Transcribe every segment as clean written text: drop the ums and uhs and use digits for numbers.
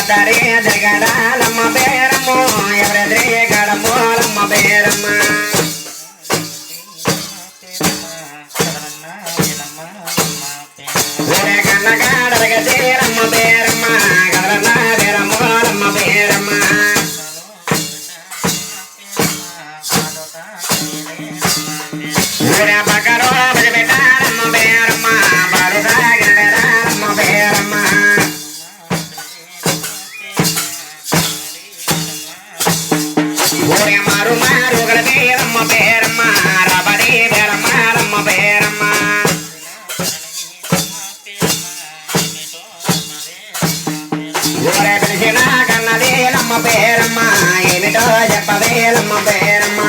దరే దగడాలమ్మ బేరమ్మో ఎవరెదరే గడమోలమ్మ బేరమ్మ ఒరే కన్నగాడరగదేరమ్మ బేరమ్మ గడలన్న బేరమోలమ్మ బేరమ్మ ఒరే బకరో బజబెట్టారమ్మ బేరమ్మ బాలుదాగడరారమ్మ బేరమ్మ ఒరే మారు మారుగల బేరమ్మ బేరమ్మ రబడి బేరమ్మ బేరమ్మ ఒరే పిలిచిన కన్నదేలమ్మ బేరమ్మ ఏమిటో చెప్పవేలమ్మ బేరమ్మ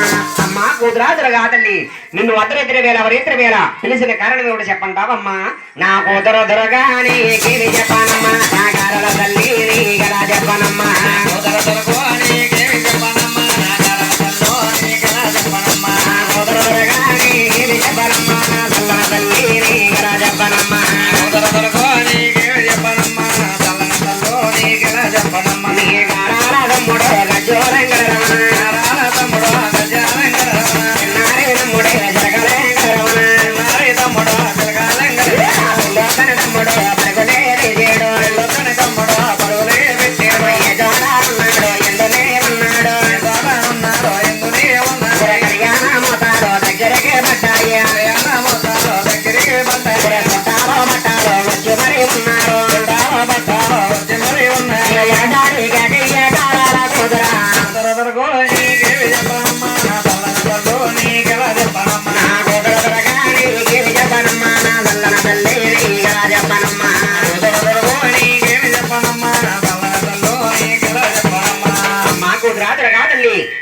అమ్మ కూతురాదురు కాదండి నిన్ను అర్ధరాత్రి వేళ వరేత్రి వేళ పిలిచిన కారణం ఏమిటో చెప్పంటావమ్మా నా కూతురు దొరగాని కేవి చెప్పానమ్మా నా గారల తల్లి నీ గలా చెప్పనమ్మా కూతురు దొరగాని కేవి చెప్పనమ్మా నా గారల తల్లి నీ గలా చెప్పనమ్మా కూతురు దొరగాని కేవి చెప్పనమ్మా నా తల్లన తల్లి నీ గలా చెప్పనమ్మా కూతురు దొరగాని కేవి చెప్పనమ్మా నా తల్లన తల్లి నీ గలా చెప్పనమ్మా నీ గారాల తమ్ముడు గజోరంగ రమణ గారాల తమ్ముడు గజోరంగ రమణ నారే తమ్ముడే జరగలేంగ రమణ నారే తమ్ముడు జరగలేంగ లోకన తమ్ముడు పరుగులే చేడు లోకన తమ్ముడు పరుగులే పెట్టాడు ఏ జోడా ఉన్నాడు ఎందునే ఉన్నాడు జోడా ఉన్నాడు ఎందునే ఉన్నాడు కళ్యాణ మోతాడు దగ్గరికి పడ్డాయి కళ్యాణ మోతాడు దగ్గరికి పడ్డాయి పట్టాలో మట్టాలో వచ్చి మరి ఉన్నారు పట్టాలో మట్టాలో వచ్చి మరి ఉన్నారు ఏడాది గడియ కాలాల కుదురా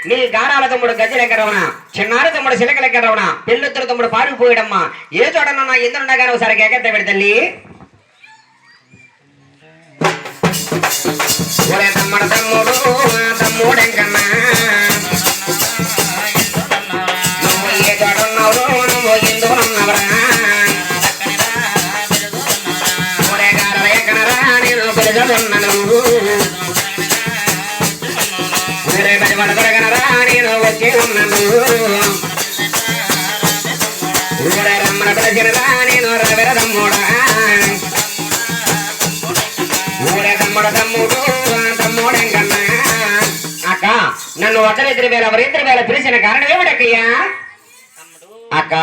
నీ గారాల తమ్ముడు గజలెక్కరవన చిన్నారి తమ్ముడు చిలకలెక్కరవన పెళ్ళొత్తుల తమ్ముడు పారిపోయాడమ్మా ఏ చోటన్నా ఎందుండగానే ఒకసారి కేకెత్త పెడతల్లి ఒరే తమ్ముడు తమ్ముడు తమ్ముడెంకన్నా నువ్వు ఏ చోటున్నావు నువ్వు ఎందుకున్నావురా ఒరే గారల ఎక్కనరా నేను పిలుచున్నాను ఒరే బడిబడ దొరకనరా నేను వచ్చి ఉన్నాను ఒరే రమ్మన పిలిచినరా నేను రవిర తమ్ముడా ఊరే తమ్ముడు తమ్ముడు తమ్ముడెంకన్నా అక్క నన్ను అర్ధరాత్రి వేళ వరేత్రి వేళ పిలిచిన కారణం ఏమిటక్కయ్యా అక్క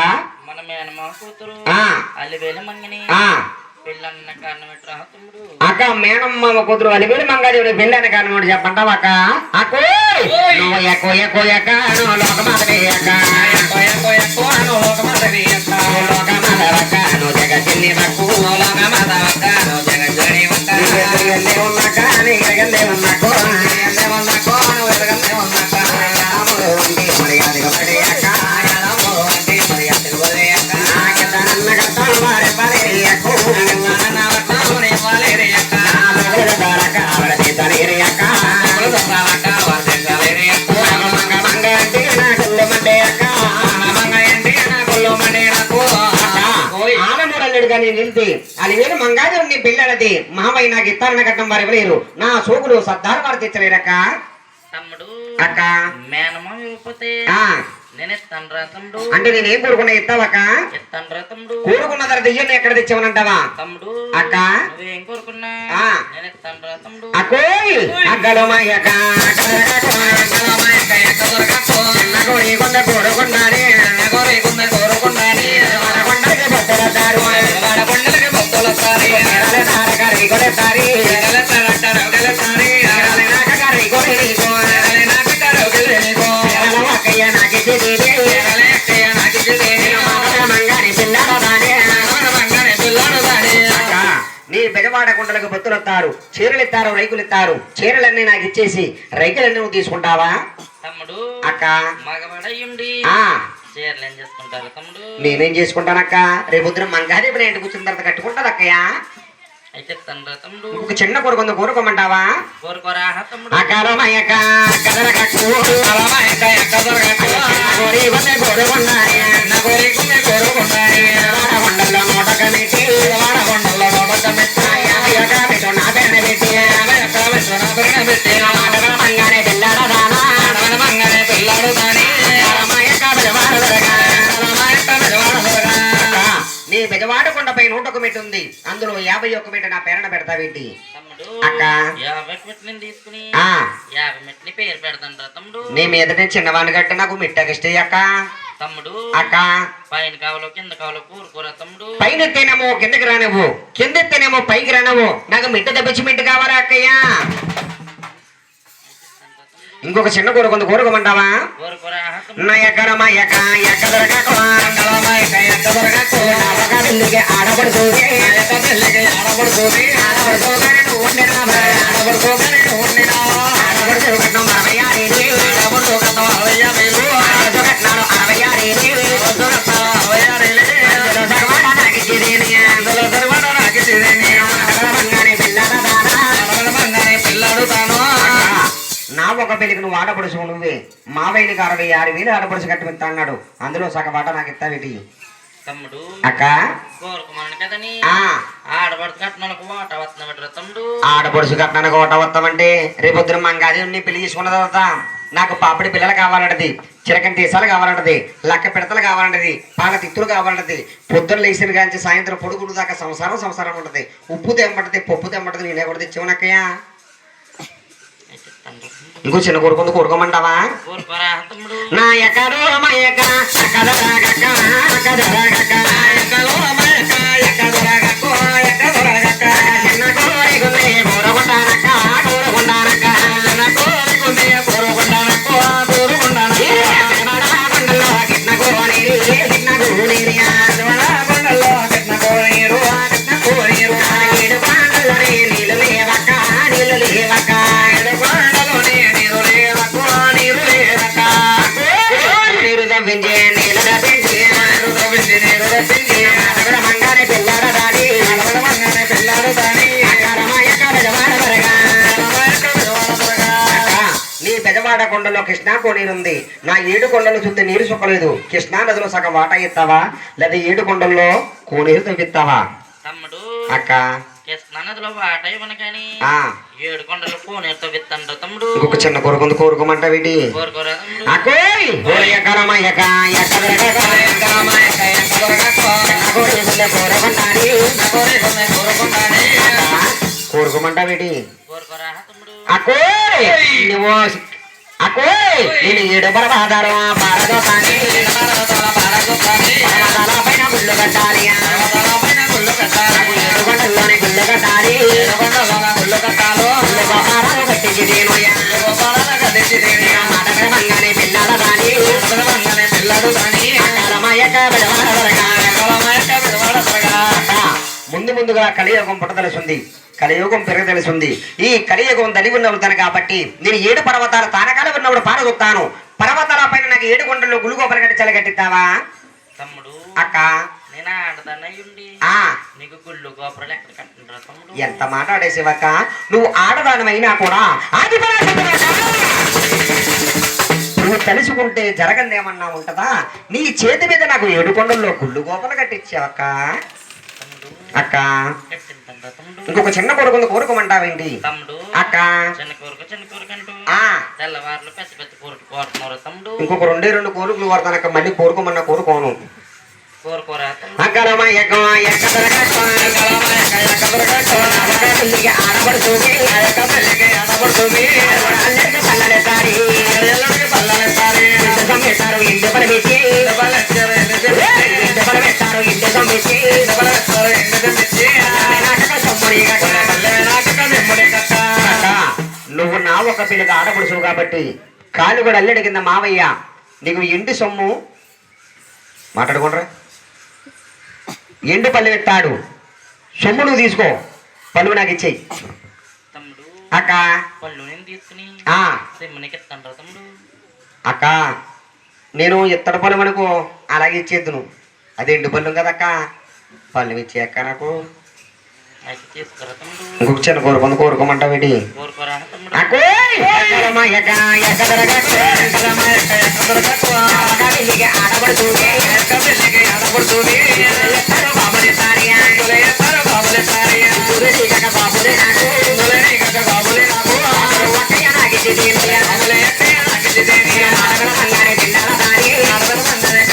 మన మేనమా కూతురు అల్లివేల మంగని పెళ్ళన్న కారణం ఎట్రా తమ్ముడు అక్క మేనమ్మ కూతురు అలివేలు మంగాదేవుడి పెళ్ళన్న కారణం ఏంటి చెప్పంటావా అక్క అక్కో నువ్వు ఎక్కువ ఎక్కువ ఎక్క నువ్వు లోకమాతవి అక్క ఎక్కువ ఎక్కువ నువ్వు లోకమాతవి అక్క లోకమాతవక్క నువ్వు జగచ్చిన్ని వక్కు లోకమాతవక్క నువ్వు జగజ్జని వక్క ఎల్లే ఉన్నక్క నీ ఎగల్లే ఉన్నక్కో ఎల్లే ఉన్నక్కో నువ్వు ఎగల్లే ఉన్నక్క రాముడు వంటి మర్యాదగా పడి అక్క రాముడు వంటి మర్యాదగా పడి అక్క నాకెంత నన్న కట్టాలు వారే పడే అక్కో నా వట్టాలు వాలే రే అక్క నా దొరక అవడతి తరి అక్క దొరక వర్తించాలి అక్క మంగ మంగ అంటే నా కొల్లు మండే అక్క మంగ అంటే నా కొల్లు మండే నాకు ఆలమూడల్లుడు కానీ నిలిపి అలివేలు మంగాదేవుని పెళ్ళడది మామయ్య నాకు ఇస్తారన్న కట్టం వారు ఎవరు నా సోకులు సర్దారు వారు తెచ్చలేరక్క తమ్ముడు అక్క మేనమా ఇవ్వకపోతే నేనే తండ్రా తమ్ముడు అంటే నేనేం కోరుకున్నా ఇస్తావక్క తండ్రా తమ్ముడు కోరుకున్న తర్వాత దెయ్యాన్ని ఎక్కడ తెచ్చావనంటావా తమ్ముడు అక్క నువ్వేం కోరుకున్నా నేనే తండ్రా తమ్ముడు అక్కోయ్ అగ్గలమయ్యక నగోరి కొండ కోరుకున్నానే నగోరి కొండ కోరుకున్నానే వడకొండకి భక్తుల దారు వడకొండలకి భక్తుల సారి కరి కొడతారి కరి కొడి నీకో నాకు కరోగిలి నీకో అక్కయ్య నాకిచ్చి మంగారి పిల్లడు దానే మంగారి పిల్లడు దానే నీ బెజవాడ కుండలకు భక్తులు వస్తారు చీరలు ఇస్తారు రైకులు ఇస్తారు చీరలన్నీ నాకు ఇచ్చేసి రైకులన్నీ నువ్వు తీసుకుంటావా తమ్ముడు అక్క మగవాడయ్యుండి చీరలు ఏం చేసుకుంటారు తమ్ముడు నేనేం చేసుకుంటానక్క రేపొద్దున మంగాదేవి ఇంటికి కూర్చున్న తర్వాత కట్టుకుంటాది అక్కయ్య అయితే తండ్రి తమ్ముడు ఒక చిన్న కొడుకుంది కోరుకోమంటావా కోరుకోరా తమ్ముడు అక్కలమయ్యక కదలకట్టు అలమయ్యక కదలకట్టు కోరి వందే కోరుకున్నాయి నగోరి కొందే కోరుకున్నాయి వాడకొండల్లో నోట కమిటీ వాడకొండల్లో నోట కమిటీ ఒక మెట్టు ఉంది, అందులో 51 మెట్టు నా పేరున పెడతావేంటి తమ్ముడు అక్క? 50 మెట్లని తీసుకుని ఆ 50 మెట్లని పేరు పెడతాను తమ్ముడు. నీ మీదటే చిన్నవాణి గట్ట నాకు మిట్టగిస్తే అక్క. తమ్ముడు అక్క పైన కావాలో కింద కావాలో కూరుకోరా తమ్ముడు. పైన ఎత్తేనేమో కిందకి రానవు, కింద ఎత్తేనేమో పైకి రానవు. నాకు మిట్ట దెబ్బచ్చి మిట్టు కావాలా అక్కయ్యా? ఇంకొక చిన్న కూర కొంత కూరకమంటావా? కూరుకోరా తమ్ముడు. నా ఎక్కడ మా ఎక్క ఎక్క దొరకకు ఎక్క దొరకకు ఆడపడుతుంది ఆడపడుతుంది ఆడపడుకోగానే నువ్వు వండినా ఆడపడుకోగానే నువ్వు వండినా ఆడపడుతూ కట్నం 66,000 ఆడపడుతూ కట్నం 66,000 ఆడపడుతూ కట్నాలు 66,000 అందులో సగవాడ నాకు ఇచ్చేదేని అందులో సగవాడ నాకు ఇచ్చేదేని అడగడమంగానే పిల్లల దానా అడగడమంగానే పిల్లడు తాను. నా ఒక పెళ్లికి నువ్వు ఆడపడుచు నువ్వే మావయ్యకి 66,000 ఆడపడుచు కట్టి అన్నాడు, అందులో సగవాట నాకు ఇస్తావేటి తమ్ముడు. అక్క? కోరుకోమని కదని ఆ ఆడబడుతు కట్నాలకు వాట వస్తున్న తమ్ముడు. ఆడపడుచు కట్నానికి ఓట వస్తామంటే రేపొద్దున మంగాది నీ పెళ్లి చేసుకున్న తర్వాత నాకు పాపిడి పిల్లలు కావాలంటది, చిరకని తీసాలు కావాలంటది, లక్క పిడతలు కావాలంటది, పాల తిత్తులు కావాలంటది. పొద్దున్న లేచిన కాంచి సాయంత్రం పొడుగుడు దాకా సంసారం ఉంటది. ఉప్పు తెమ్మంటది, పప్పు తెమ్మంటది. నేనే కూడా తెచ్చేవనక్కయ్యా. ఇంకో చిన్న కోరుకుంది కూరుకోమంటావా? కోరుకోరా తమ్ముడు. నా ఎక్కడో మా ఎక్క ఎక్కదొరగక్క ఎక్కదొరగక్క ఎక్కడో మా ఎక్క ఎక్కదొరగక్క ఎక్కదొరగక్క చిన్న కోరికుంది కూరకుండానక్క కూరకుండానక్క చిన్న కోరికుంది కూరకుండానక్క కూరకుండానక్క కొండల్లో కిట్న కోనీరు కిట్న కోనీరు కొండల్లో కిట్న కోనీరు కిట్న కోనీరు ఏడు కొండల్లోనే నీళ్ళు లేవక్క నీళ్ళు లేవక్క ఏడు కొండలోనే నీరు లేవక్క నీరు లేవక్క నీరు తప్పించి నీళ్ళు తప్పించి నీరు తప్పించి నీరు తప్పించి అడగడమంగానే పిల్లాడు దాడి అడగడమంగానే పిల్లాడు దాడి అక్కడమాయక పెదవాడ బరగా నీ పెదవాడ కొండలో కృష్ణా కోనీరుంది. నా 7 కొండలు చూస్తే నీరు చుక్కలేదు. కృష్ణా నదిలో సగం వాటా ఇస్తావా లేదా 7 కొండల్లో కోనీరు తవ్విస్తావా? తమ్ముడు అక్క కృష్ణా నదిలో వాట ఇవ్వను కానీ 7 కొండలు కోనేరుతో విత్తండ్రు తమ్ముడు. ఇంకొక చిన్న కోరుకుంది కోరుకోమంటావేటి? కోరుకోరా తమ్ముడు. అకోయ్ ఎక్కడమాయక ఎక్కదొరగక ఎక్కడమాయక ఎక్కదొరగక కోరుకుందే కోరుకుంటాని కోరుకుందే కోరుకుంటాని కోరుకోమంటావేటి? కోరుకోరా తమ్ముడు. అకోయ్ నువ్వు అకోయ్ నేను 7 బరబాదారు బారదోతాని బారదోతాల పైన గుళ్ళు కట్టాలి పైన గుళ్ళు కట్టాలి 7 కొండల్లోనే గుళ్ళు కట్టాలి 7 కొండల్లోనే గుళ్ళు కట్టాలి గుళ్ళు గోపారాలు కట్టించి దేనోయ్యా గోపారాలు కట్టించి దేనియా మాటకరమంగానే పిల్లల దాని మాటకరమంగానే పిల్లడు దాని అకాలమాయక బెడవాడ దొరగా అకాలమాయక బెడవాడ దొరగా. ముందుగా కలియుగం పుట్ట తెలుసుంది, కలియుగం పెరగ తెలుసుంది. ఈ కలియుగం దలిగి ఉన్నవుతాను కాబట్టి నేను 7 పర్వతాల తానకాలు ఉన్నప్పుడు పారదొత్తాను. పర్వతాల పైన నాకు 7 కొండల్లో గులుగోపర కట్టి చలగట్టిస్తావా? తమ్ముడు అక్క నేను ఆడదానయ్యుండి నీకు గుళ్ళు గోపురాలు ఎక్కడ కట్టిండ్రా తమ్ముడు? ఎంత మాట ఆడేసేవక్క, నువ్వు ఆడదానమైనా కూడా ఆది నువ్వు తలుచుకుంటే జరగందేమన్నా ఉంటదా? నీ చేతి మీద నాకు 7 కొండల్లో గుళ్ళు గోపలు కట్టించావక్క. అక్క కట్టిండ్రా తమ్ముడు. ఇంకొక చిన్న కొడుకుంది కోరుకోమంటావేంటి? తమ్ముడు అక్క చిన్న కోరిక అంటూ ఆ తెల్లవారులు పెద్ద కోరిక కోరుతున్నారు తమ్ముడు. ఇంకొక 2 కోరికలు కోరుతానక్క. మళ్ళీ కోరుకోమన్నా కోరుకోను. కోరుకోరా తమ్ముడు. అక్కడమాయక ఆడబడుతుంది ఆడబడుతుంది పల్లెత్తారు ఇంటి పలమెచ్చి ఇంటి పలమెత్తారు ఇంటి సొమ్మిచ్చి నువ్వు నా ఒక పిల్లగా ఆడపడుచువు కాబట్టి కాలు కూడా అల్లడి కింద మావయ్య నీకు ఎండు సొమ్ము మాట్లాడుకోండ్రా ఎండు పళ్ళు పెట్టాడు, సొమ్ము నువ్వు తీసుకో, పళ్ళు నాకు ఇచ్చేయి. తమ్ముడు అక్క పళ్ళు నేను తీసుకుని సిమ్మనికి ఇస్తాను తమ్ముడు. అక్క నేను ఇత్తడి పళ్ళు అనుకో అలాగే ఇచ్చేద్దును, అది ఎండు పళ్ళు కదక్క, పళ్ళు ఇచ్చే అక్క నాకు. అయితే తీసుకురా తమ్ముడు. ఇంకొక చిన్న కోరుకోమంటావేటి? కోరుకోరా తమ్ముడు.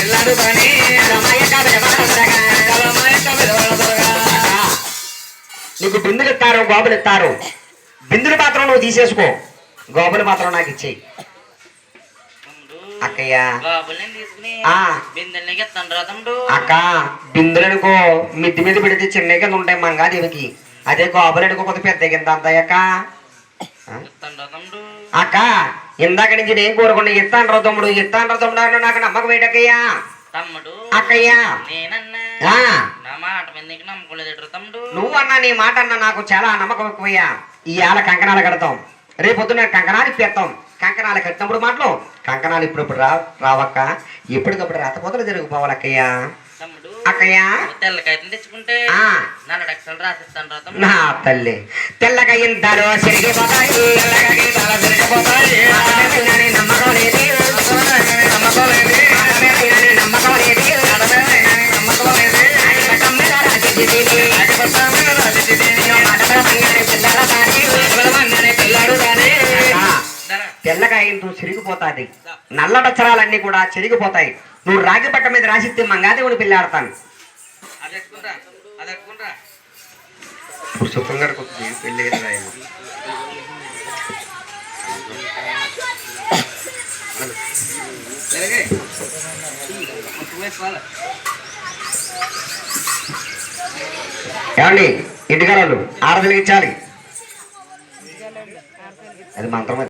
పిల్లడు నీకు బిందులు ఇస్తారు, గోబులు ఇస్తారు. బిందులు మాత్రం నువ్వు తీసేసుకో, గోబులు మాత్రం నాకు ఇచ్చేయి. తమ్ముడు అక్కయ్య బాబుల్ని తీసుకుని ఆ. బిందెలకి ఎత్తండ్రా తమ్ముడు. అక్క బిందులు అనుకో మిద్ది మీద పెడితే చిన్న కింద ఉంటాయి మంగాదేవికి. అదే గోబులు అనుకో కొద్ది పెద్ద కింద అంతాయి అక్క. ఎత్తండ్రా తమ్ముడు. అక్క ఇందాక నుంచి నేను కోరుకున్నా ఇస్తాను రా తమ్ముడు, ఇస్తాను రా తమ్ముడు అని నాకు నమ్మకం ఏంటక్కయ్యా. తమ్ముడు అక్కయ్యా నేనన్నా ఆ, నా మాట మీద నీకు నమ్మకోలేదు తమ్ముడు. నువ్వన్నా నీ మాట అన్నా నాకు చాలా నమ్మకం ఎక్కువయ్యా. ఇవాళ కంకణాలు కడతాం, రేపొద్దున కంకణాలు ఇప్పేస్తాం. కంకణాలు కట్టినప్పుడు మాటలు కంకణాలు ఇప్పుడు రావక్క, ఎప్పటికప్పుడు రాతపోతలు జరిగిపోవాలి అక్కయ్యా. తమ్ముడు అక్కయ్యా తెల్లకాయలు తెచ్చుకుంటే ఆ, నన్ను అక్షరాలు రాసిస్తాను రా తమ్ముడు. నా తల్లి తెల్లగా ఇంతలో సిరిగిపోతాయి, తెల్లగా గీతాలు సిరిగిపోతాయి. మాట మీద వినని నమ్మకం లేదు, నమ్మకం లేదు. మాట మీద వినని నమ్మకం లేదు, మాట మీద వినని నమ్మకం లేదు. అడిపట్టం మీద రాసిద్దిని, అడిపట్టం మీద రాసిద్దిని. మాట మీద వంగని పిల్లల దాని, మాట మీద వంగని పిల్లడు దాని. తెల్లగా ఇంతూ సిరిగిపోతాది, నల్లడచ్చరాలన్నీ కూడా చెరిగిపోతాయి. నువ్వు రాగి పట్ట మీద రాసిస్తే మంగాదేవుని పెళ్ళాడతాను. అది ఎత్తుకుంటా, అది ఎత్తుకుంటా. పురుషోత్తం గారికి వస్తుంది పెళ్ళి ఏమండి ఇంటికారాలు ఆడదలిగించాలి, అది మంత్రం.